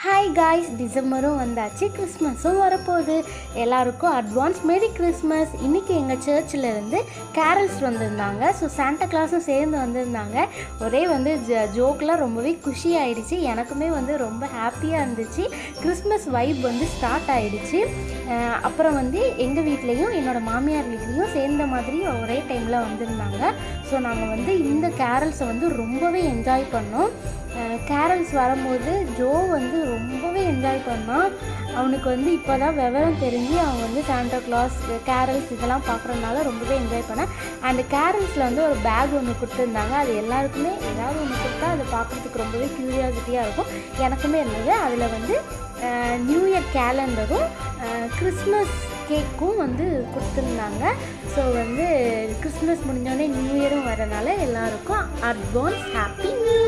Hi guys, டிசம்பரும் வந்தாச்சு, கிறிஸ்மஸும் வரப்போகுது. எல்லாருக்கும் அட்வான்ஸ் மேரி கிறிஸ்மஸ். இன்றைக்கி எங்கள் சர்ச்சில் இருந்து கேரல்ஸ் வந்திருந்தாங்க. ஸோ சாண்டா கிளாஸும் சேர்ந்து வந்திருந்தாங்க. ஒரே ஜோக்கெலாம் ரொம்பவே குஷி ஆகிடுச்சு. எனக்குமே ரொம்ப ஹாப்பியாக இருந்துச்சு. கிறிஸ்மஸ் வைப் ஸ்டார்ட் ஆகிடுச்சு. அப்புறம் எங்கள் வீட்லேயும் என்னோடய மாமியார் வீட்லேயும் சேர்ந்த மாதிரி ஒரே டைமில் வந்திருந்தாங்க. ஸோ நாங்கள் இந்த கேரல்ஸை ரொம்பவே என்ஜாய் பண்ணோம். கேரல்ஸ் வரும்போது ஜோ ரொம்பவே என்ஜாய் பண்ணான். அவனுக்கு இப்போ தான் விவரம் தெரிஞ்சு அவன் சாண்டா கிளாஸ் கேரல்ஸ் இதெல்லாம் பார்க்குறதுனால ரொம்பவே என்ஜாய் பண்ணான். அண்ட் கேரல்ஸில் ஒரு பேக் ஒன்று கொடுத்துருந்தாங்க. அது எல்லாருக்குமே ஏதாவது ஒன்று கொடுத்தா அதை பார்க்குறதுக்கு ரொம்பவே க்யூரியாசிட்டியாக இருக்கும். எனக்குமே இருந்தது. அதில் நியூ இயர் கேலண்டரும் கிறிஸ்மஸ் கேக்கும் கொடுத்துருந்தாங்க. ஸோ கிறிஸ்மஸ் முடிஞ்சோடனே நியூ இயரும் வரனால எல்லாருக்கும் அட்வான்ஸ் ஹாப்பி நியூ